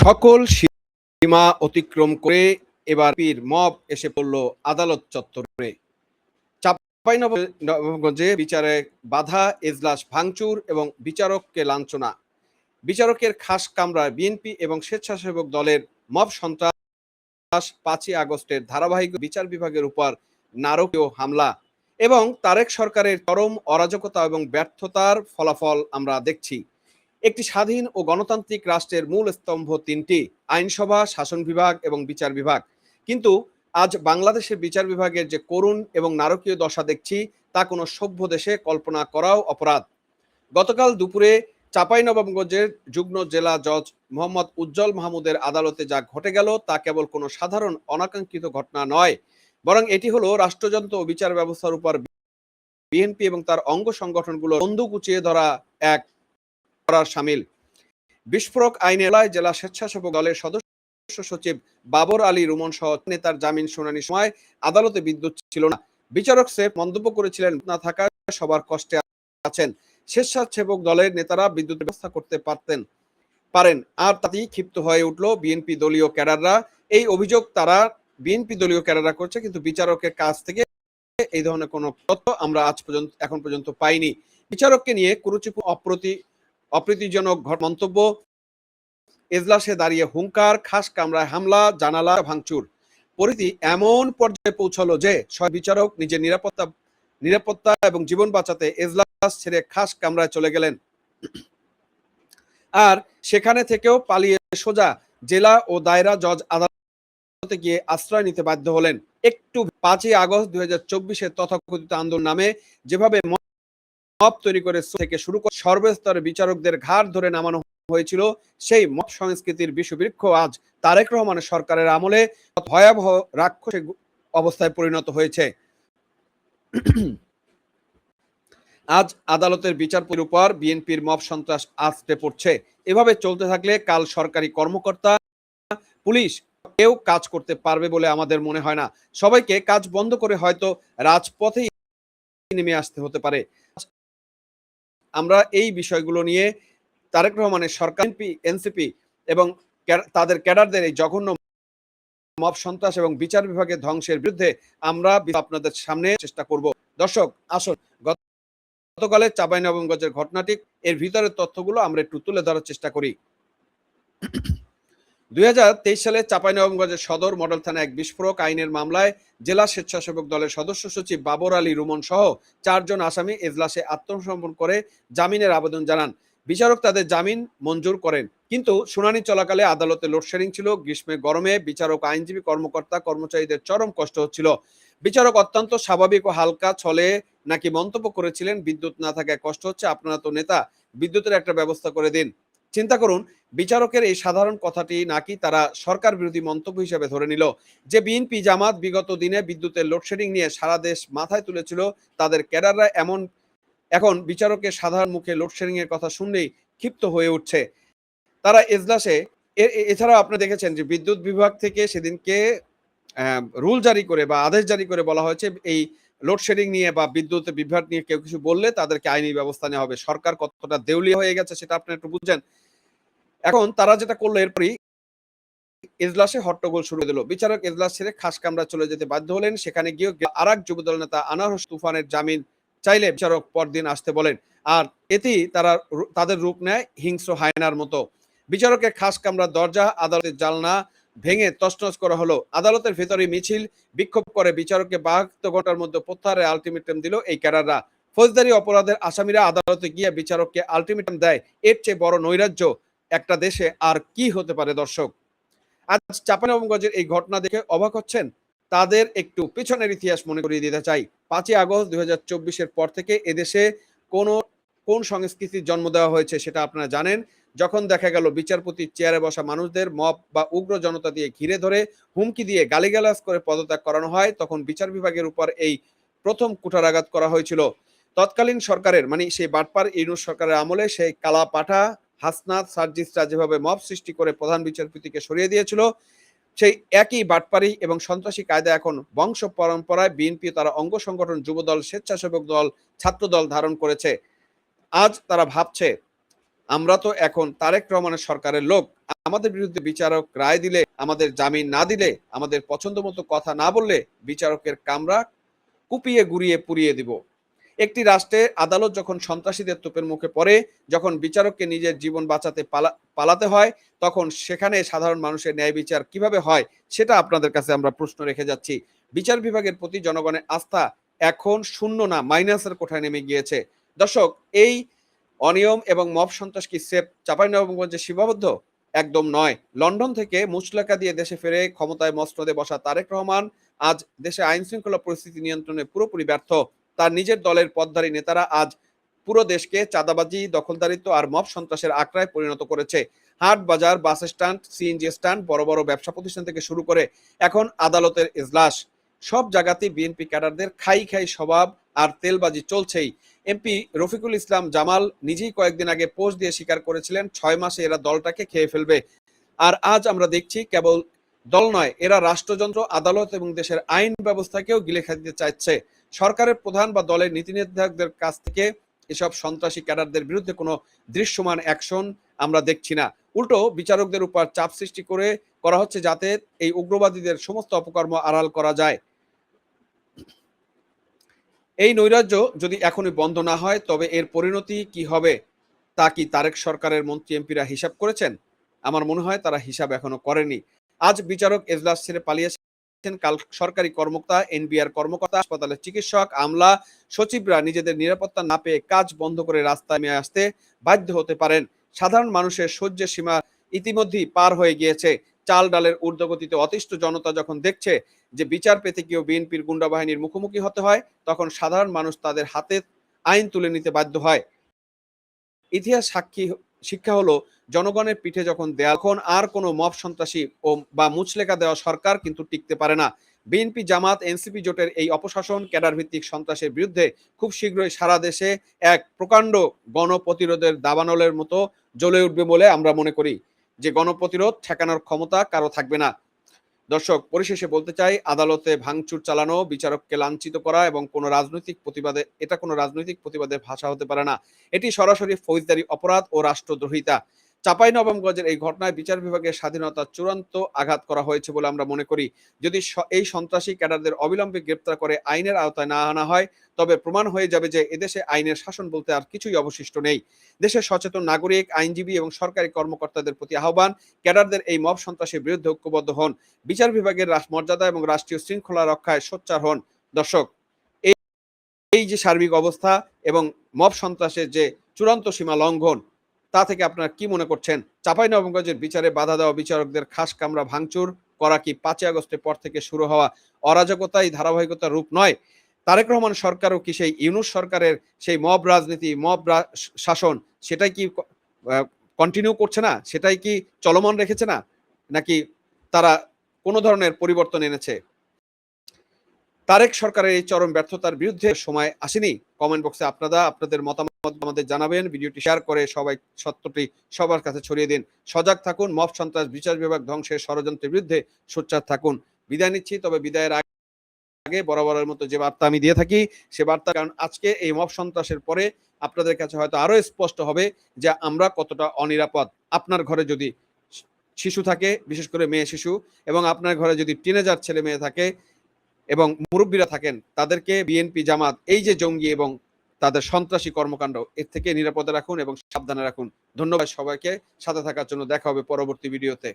সকল সীমা অতিক্রম করে এবার পীর মব এসে পড়ল আদালত চত্বরে। চাঁপাইনবাবগঞ্জে বিচারে বাধা, এজলাস ভাঙচুর এবং বিচারককে লাঞ্ছনা। বিচারকের খাস কামরায় বিএনপি এবং স্বেচ্ছাসেবক দলের মব সন্ত্রাস, 5ই আগস্টের ধারাবাহিক বিচার বিভাগের উপর নারকীয় হামলা এবং তারেক সরকারের চরম অরাজকতা এবং ব্যর্থতার ফলাফল আমরা দেখছি। একটি স্বাধীন ও গণতান্ত্রিক রাষ্ট্রের মূল স্তম্ভ তিনটি: আইনসভা, শাসন বিভাগ এবং বিচার বিভাগ। কিন্তু আজ বাংলাদেশের বিচার বিভাগের যে করুণ এবং নারকীয় দশা দেখছি, তা কোনো সভ্য দেশে কল্পনা করাও অপরাধ। গতকাল দুপুরে চাঁপাইনবাবগঞ্জের যুগ্ম জেলা জজ মোহাম্মদ উজ্জ্বল মাহমুদের আদালতে যা ঘটে গেল, তা কেবল কোনো সাধারণ অনাকাঙ্ক্ষিত ঘটনা নয়, বরং এটি হলো রাষ্ট্রযন্ত্র ও বিচার ব্যবস্থার উপর বিএনপি এবং তার অঙ্গ সংগঠনগুলো বন্দুক উঁচিয়ে ধরা এক করার সামিল। বিস্ফোরক আইনে জেলা স্বেচ্ছাসেবক দলের সদস্য সচিব বাবর আলী রুমন সহ নেতার জামিন শুনানির সময় আদালতে বিদ্যুৎ ছিল না। বিচারক সেফ মন্তব্য করেছিলেন, না থাকায় সবার কষ্টে আছেন। স্বেচ্ছাসেবক দলের নেতারা বিদ্যুৎ ব্যবস্থা করতে পারেন, আর তাতেই ক্ষিপ্ত হয়ে উঠল বিএনপি দলীয় ক্যাডাররা। এই অভিযোগ তারা বিএনপি দলীয় ক্যাডাররা করছে, কিন্তু বিচারকের কাছ থেকে এই ধরনের কোনো তথ্য আমরা এখন পর্যন্ত পাইনি। বিচারককে নিয়ে কুরুচিপূর্ণ অপ্রীতিজনক মন্তব্য, এজলাসে দাঁড়িয়ে হুঙ্কার, খাস কামরায় হামলা, জানালা ভাঙচুর। পরিস্থিতি এমন পর্যায়ে পৌঁছলো যে বিচারক নিজের নিরাপত্তা এবং জীবন বাঁচাতে এজলাস ছেড়ে খাস কামরায় চলে গেলেন, আর সেখানে থেকেও পালিয়ে সোজা জেলা ও দায়রা জজ আদালতে গিয়ে আশ্রয় নিতে বাধ্য হলেন। একটু 5ই আগস্ট 2024-এর তথাকথিত আন্দোলন নামে যেভাবে মব তৈরি করে থেকে শুরু করে সর্বস্তরের বিচারকদের ঘাড় ধরে নামানো হয়েছিল, সেই মব সংস্কৃতির বিষবৃক্ষ আজ তারেক রহমানের সরকারের আমলে ভয়াবহ রাক্ষসের অবস্থায় পরিণত হয়েছে। আজ আদালতের বিচারপতির উপর বিএনপির মব সন্ত্রাস আছড়ে পড়ছে। এভাবে চলতে থাকলে কাল সরকারি কর্মকর্তা, পুলিশ কেউ কাজ করতে পারবে বলে আমাদের মনে হয় না। সবাইকে কাজ বন্ধ করে হয়তো রাজপথেই নেমে আসতে হতে পারে। আমরা এই বিষয়গুলো নিয়ে তারেক রহমানের সরকার, এনসিপি এবং তাদের ক্যাডারদের এই জঘন্য মব সন্ত্রাস এবং বিচার বিভাগের ধ্বংসের বিরুদ্ধে আমরা আপনাদের সামনে চেষ্টা করব। দর্শক আসুন, গতকালে চাঁপাইনবাবগঞ্জের ঘটনাটি, এর ভিতরের তথ্যগুলো আমরা একটু তুলে ধরার চেষ্টা করি। 2023 সালে চাঁপাইনবাবগঞ্জের সদর মডেল থানায় এক বিস্ফোরক আইনের মামলায় জেলা স্বেচ্ছাসেবক দলের সদস্য সচিব বাবর আলী রুমন সহ 4 জন আসামি এজলাসে আত্মসমর্পণ করে জামিনের আবেদন জানান। বিচারক তাদের জামিন মঞ্জুর করেন, কিন্তু শুনানি চলাকালে আদালতে লোডশেডিং ছিল। গ্রীষ্মে গরমে বিচারক, আইনজীবী, কর্মকর্তা, কর্মচারীদের চরম কষ্ট হচ্ছিল। বিচারক অত্যন্ত স্বাভাবিক ও হালকা ছলে নাকি মন্তব্য করেছিলেন, বিদ্যুৎ না থাকায় কষ্ট হচ্ছে, আপনারা তো নেতা, বিদ্যুতের একটা ব্যবস্থা করে দিন। চিন্তা করুন, বিচারকের এই সাধারণ কথাটি নাকি তারা সরকার বিরোধী মন্তব্য হিসেবে ধরে নিল। যে বিএনপি জামাত বিগত দিনে বিদ্যুতের লোডশেডিং নিয়ে সারা দেশ মাথায় তুলেছিল, তাদের ক্যাডাররা এখন বিচারকের সাধারণ মুখে লোডশেডিং এর কথা শুনলেই ক্ষিপ্ত হয়ে উঠছে। তারা এজলাসে এছাড়াও আপনি দেখেছেন যে বিদ্যুৎ বিভাগ থেকে সেদিনকে রুল জারি করে বা আদেশ জারি করে বলা হয়েছে, এই লোডশেডিং নিয়ে বা বিদ্যুৎ বিভ্রাট নিয়ে কেউ কিছু বললে তাদেরকে আইনি ব্যবস্থা নেওয়া হবে। সরকার কতটা দেউলিয়া হয়ে গেছে সেটা আপনি একটু বুঝছেন। এখন তারা যেটা করলো, এরপরই এজলাসে হট্টগোল শুরু দিল। বিচারক এজলাস ছেড়ে খাস কামরা চলে যেতে বাধ্য হলেন। সেখানে গিয়ে আরেক যুবদল নেতা আনার হোসেন তুফানের জামিন চাইলে বিচারক পরদিন আসতে বলেন, আর এতেই তাদের রূপ নেয় হিংস্র হায়নার মতো। বিচারকের খাস কামরার দরজা, আদালতের জানলা ভেঙে তছনছ করা হলো। আদালতের ভেতরে মিছিল বিক্ষোভ করে বিচারককে 72 ঘন্টার মধ্যে প্রত্যাহারের আলটিমেটাম দিল এই ক্যাডাররা। ফৌজদারি অপরাধের আসামিরা আদালতে গিয়ে বিচারককে আলটিমেটাম দেয়, এর চেয়ে বড় নৈরাজ্য একটা দেশে আর কি হতে পারে? দর্শক, আজ চাঁপাইনবাবগঞ্জের এই ঘটনা দেখে অবাক হচ্ছেন? তাদের একটু পিছনের ইতিহাস মনে করিয়ে দিতে চাই। 5ই আগস্ট 2024-এর পর থেকে এদেশে কোন সংস্কৃতির জন্ম দেওয়া হয়েছে সেটা আপনারা জানেন। যখন দেখা গেল বিচারপতির চেয়ারে বসা মানুষদের মব বা উগ্র জনতা দিয়ে ঘিরে ধরে হুমকি দিয়ে গালিগালাজ করে পদত্যাগ করানো হয়, তখন বিচার বিভাগের উপর এই প্রথম কুঠারাঘাত করা হয়েছিল। তৎকালীন সরকারের, মানে সেই বাটপার ইউনূস সরকারের আমলে সেই কালা পাঠা হাসনাত সার্জিসরা যেভাবে মব সৃষ্টি করে প্রধান বিচারপতিকে সরিয়ে দিয়েছিল, সেই একই বাটপারি এবং সন্ত্রাসী কায়দা এখন বংশ পরম্পরায় বিএনপি, তারা অঙ্গ সংগঠন, যুবদল, স্বেচ্ছাসেবক দল, ছাত্র দল ধারণ করেছে। আজ তারা ভাবছে আমরা তো এখন তারেক রহমানের সরকারের লোক। আমাদের বিরুদ্ধে বিচারক রায় দিলে, আমাদের জামিন না দিলে, আমাদের পছন্দ মতো কথা না বললে বিচারকের কামরা কুপিয়ে গুড়িয়ে পুড়িয়ে দিব। একটি রাষ্ট্রে আদালত যখন সন্ত্রাসীদের তোপের মুখে পড়ে, যখন বিচারককে নিজের জীবন বাঁচাতে পালাতে হয়, তখন সেখানে সাধারণ মানুষের ন্যায় বিচার কিভাবে হয় সেটা আপনাদের কাছে আমরা প্রশ্ন রেখে যাচ্ছি। বিচার বিভাগের প্রতি জনগণের আস্থা এখন শূন্য না, মাইনাসের কোঠায় নেমে গিয়েছে। দর্শক, এই অনিয়ম এবং মব সন্ত্রাস কি স্রেফ চাঁপাইনবাবগঞ্জে সীমাবদ্ধ? একদম নয়। লন্ডন থেকে মুচলেকা দিয়ে দেশে ফিরে ক্ষমতায় মসনদে বসা তারেক রহমান আজ দেশে আইন শৃঙ্খলা পরিস্থিতি নিয়ন্ত্রণে পুরোপুরি ব্যর্থ। তার নিজের দলের পথধারী নেতারা আজ পুরো দেশকে চাঁদাবাজি, দখলদারিত্ব আর মব সন্ত্রাসের আখড়ায় পরিণত করেছে। হাট বাজার, বাস স্ট্যান্ড, সিএনজি স্ট্যান্ড, বড় বড় ব্যবসা প্রতিষ্ঠান থেকে শুরু করে এখন আদালতের এজলাস, সব জায়গাতেই বিএনপি ক্যাডারদের খাই খাই স্বভাব আর তেলবাজি চলছেই। এমপি রফিকুল ইসলাম জামাল নিজেই কয়েকদিন আগে পোস্ট দিয়ে স্বীকার করেছিলেন 6 মাসে এরা দলটাকে খেয়ে ফেলবে। আর আজ আমরা দেখছি কেবল দল নয়, এরা রাষ্ট্রযন্ত্র, আদালত এবং দেশের আইন ব্যবস্থাকেও গিলে খাইতে চাইছে। সরকারের প্রধান বা দলের নীতি নির্ধারকদের কাছ থেকে এসব সন্ত্রাসী ক্যাডারদের বিরুদ্ধে কোনো দৃশ্যমান অ্যাকশন আমরা দেখছি না। উল্টো বিচারকদের উপর চাপ সৃষ্টি করা হচ্ছে যাতে এই উগ্রবাদীদের সমস্ত অপকর্ম আড়াল করা যায়। এই নৈরাজ্য যদি এখনই বন্ধ না হয় তবে এর পরিণতি কি হবে তা কি তারেক সরকারের মন্ত্রী এমপিরা হিসাব করেছেন? আমার মনে হয় তারা হিসাব এখনো করেনি। আজ বিচারক এজলাস ছেড়ে পালিয়েছেন, কাল সরকারি কর্মকর্তা, এনবিআর কর্মকর্তা, হাসপাতালের চিকিৎসক, আমলা, সচিবরা নিজেদের নিরাপত্তা না পেয়ে কাজ বন্ধ করে রাস্তায় নেমে আসতে বাধ্য হতে পারেন। সাধারণ মানুষের সহ্যের সীমা ইতিমধ্যেই পার হয়ে গিয়েছে। চাল ডালের ঊর্ধ্বগতিতে অতিষ্ঠ জনতা যখন দেখছে যে বিচার পেতে গিয়েও বিএনপির গুন্ডা বাহিনীর মুখোমুখি হতে হয়, তখন সাধারণ মানুষ তাদের হাতে আইন তুলে নিতে বাধ্য হয়। ইতিহাস শিক্ষা হলো, জনগণের পিঠে যখন দেয়া, তখন আর কোনো মব সন্ত্রাসী বা মুচলেকা দেওয়া সরকার কিন্তু টিকতে পারে না। বিএনপি, জামাত, এনসিপি জোটের এই অপশাসন, ক্যাডার ভিত্তিক সন্ত্রাসের বিরুদ্ধে খুব শীঘ্রই সারা দেশে এক প্রকাণ্ড গণপ্রতিরোধের দাবানলের মতো জ্বলে উঠবে বলে আমরা মনে করি। যে গণপ্রতিরোধ ঠেকানোর ক্ষমতা কারো থাকবে না। দর্শক, পরিশেষে বলতে চাই, আদালতে ভাঙচুর চালানো, বিচারককে লাঞ্ছিত করা এবং কোনো রাজনৈতিক প্রতিবাদের ভাষা হতে পারে না। এটি সরাসরি ফৌজদারি অপরাধ ও রাষ্ট্রদ্রোহিতা। চাঁপাইনবাবগঞ্জের এই ঘটনায় বিচার বিভাগের স্বাধীনতার চূড়ান্ত আঘাত করা হয়েছে বলে আমরা মনে করি। যদি এই সন্ত্রাসী ক্যাডারদের অবিলম্বে গ্রেপ্তার করে আইনের আওতায় না আনা হয়, তবে প্রমাণ হয়ে যাবে যে এদেশে আইনের শাসন বলতে আর কিছুই অবশিষ্ট নেই। দেশের সচেতন নাগরিক, আইনজীবী এবং সরকারি কর্মকর্তাদের প্রতি আহ্বান, ক্যাডারদের এই মব সন্ত্রাসের বিরুদ্ধে ঐক্যবদ্ধ হন। বিচার বিভাগের মর্যাদা এবং রাষ্ট্রীয় শৃঙ্খলা রক্ষায় সোচ্চার হন। দর্শক, এই যে সার্বিক অবস্থা এবং মব সন্ত্রাসের যে চূড়ান্ত সীমা লঙ্ঘন, তা থেকে আপনারা কি মনে করছেন? চাঁপাইনবাবগঞ্জের বিচারে বাধা দেওয়া বিচারকদের খাস কামরা ভাঙচুর করা কি 5ই আগস্টের পর থেকে শুরু হওয়া অরাজকতাই ধারাবাহিকতার রূপ নয়? তারেক রহমান সরকারও কি সেই ইউনূস সরকারের সেই মব রাজনীতি, শাসন, সেটাই কি কন্টিনিউ করছে না? সেটাই কি চলমান রেখেছে না? নাকি তারা কোনো ধরনের পরিবর্তন এনেছে? তারেক সরকারের এই চরম ব্যর্থতার বিরুদ্ধে সময় আসেনি? কমেন্ট বক্সে আপনাদের মতামত আমাদের জানাবেন। ভিডিওটি শেয়ার করে সত্যটি সবার কাছে ছড়িয়ে দিন। সজাগ থাকুন, মব সন্ত্রাস, বিচার বিভাগ ধ্বংসের ষড়যন্ত্রের বিরুদ্ধে সোচ্চার থাকুন। বিদায় নিচ্ছি, তবে বিদায়ের আগে বরাবরের মতো যে বার্তা আমি দিয়ে থাকি সে বার্তা, কারণ আজকে এই মব সন্ত্রাসের পরে আপনাদের কাছে হয়তো আরো স্পষ্ট হবে যে আমরা কতটা অনিরাপদ। আপনার ঘরে যদি শিশু থাকে, বিশেষ করে মেয়ে শিশু, এবং আপনার ঘরে যদি টিনেজার ছেলে মেয়ে থাকে এবং মুরব্বীরা থাকেন, তাদেরকে বিএনপি, জামাত, এই যে জঙ্গি এবং তাদের সন্ত্রাসী কর্মকাণ্ড, এর থেকে নিরাপদে রাখুন এবং সাবধানে রাখুন। ধন্যবাদ সবাইকে সাথে থাকার জন্য। দেখা হবে পরবর্তী ভিডিওতে।